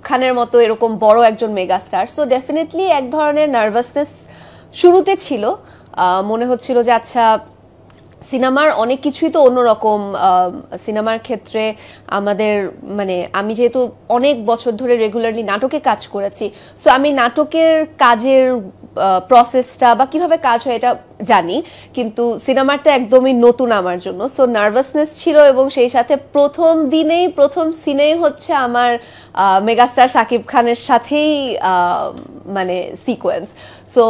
খানের মতো এরকম বড় একজন মেগাস্টার, সো ডেফিনেটলি এক ধরনের নার্ভাসনেস শুরুতে ছিল। মনে হচ্ছিল যে আচ্ছা সিনেমার অনেক কিছুই তো অন্যরকম। সিনেমার ক্ষেত্রে আমাদের মানে আমি যেহেতু অনেক বছর ধরে রেগুলারলি নাটকে কাজ করেছি, সো আমি নাটকের কাজের প্রসেসটা বা কিভাবে কাজ হয় এটা জানি, কিন্তু সিনেমাটা একদমই নতুন আমার জন্য। সো নার্ভাসনেস ছিল, এবং সেই সাথে প্রথম দিনেই প্রথম সিনেই হচ্ছে আমার মেগাস্টার শাকিব খানের সাথেই মানে সিকোয়েন্স। সো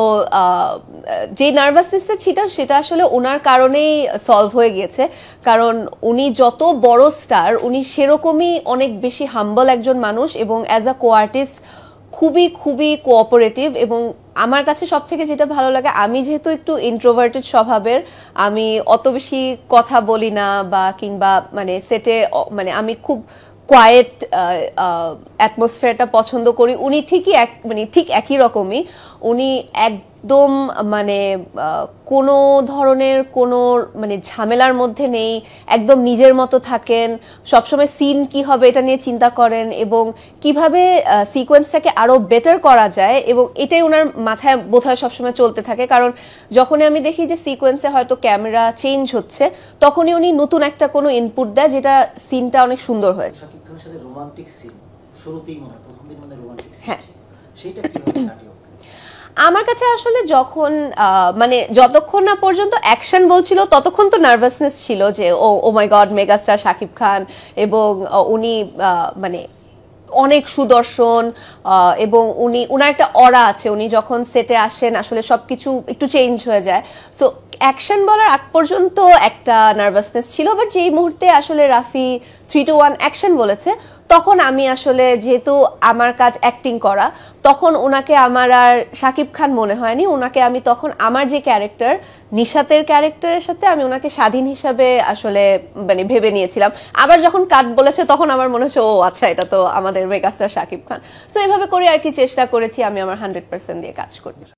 যে নার্ভাসনেসটা ছিল সেটা আসলে ওনার কারণেই সলভ হয়ে গিয়েছে, কারণ উনি যত বড় স্টার উনি সেরকমই অনেক বেশি হাম্বল একজন মানুষ, এবং অ্যাজ আ কো আর্টিস্ট খুবই খুবই কোঅপারেটিভ। এবং আমার কাছে সব থেকে যেটা ভালো লাগে, আমি যেহেতু একটু ইন্ট্রোভার্টেড স্বভাবের, আমি অত বেশি কথা বলি না বা কিংবা মানে সেটে মানে আমি খুব কোয়াইট অ্যাটমসফিয়ারটা পছন্দ করি। উনি ঠিকই মানে ঠিক একই রকমই। উনি একদম মানে কোনো ধরনের কোনো মানে ঝামেলার মধ্যে নেই, একদম নিজের মতো থাকেন, সবসময় সিন কি হবে এটা নিয়ে চিন্তা করেন এবং কিভাবে সিকোয়েন্সটাকে আরো বেটার করা যায়, এবং এটাই ওনার মাথায় বোধহয় সবসময় চলতে থাকে। কারণ যখনই আমি দেখি যে সিকোয়েন্সে হয়তো ক্যামেরা চেঞ্জ হচ্ছে, তখনই উনি নতুন একটা কোনো ইনপুট দেয় যেটা সিনটা অনেক সুন্দর হয়। হ্যাঁ, আমার কাছে আসলে যখন মানে যতক্ষণ না পর্যন্ত অ্যাকশন বলছিল ততক্ষণ তো নার্ভাসনেস ছিল যে ও মাই গড মেগাস্টার শাকিব খান, এবং উনি মানে অনেক সুদর্শন, এবং উনার একটা অরা আছে, উনি যখন সেটে আসেন আসলে সবকিছু একটু চেঞ্জ হয়ে যায়। সো অ্যাকশন বলার আগ পর্যন্ত একটা নার্ভাসনেস ছিল, বাট যেই মুহূর্তে আসলে রাফি 3 to 1 অ্যাকশন বলেছে, তখন আমি আসলে যেহেতু আমার কাজ অ্যাক্টিং করা, তখন ওনাকে আমার আর শাকিব খান মনে হয়নি। ওনাকে আমি তখন আমার যে ক্যারেক্টার নিশাতের ক্যারেক্টারের সাথে আমি ওনাকে স্বাধীন হিসাবে আসলে মানে ভেবে নিয়েছিলাম। আবার যখন কাট বলেছে তখন আমার মনে হচ্ছে ও আচ্ছা এটা তো আমাদের মেগাস্টার শাকিব খান। সো এভাবে করে আর কি চেষ্টা করেছি আমি আমার 100% দিয়ে কাজ করতে।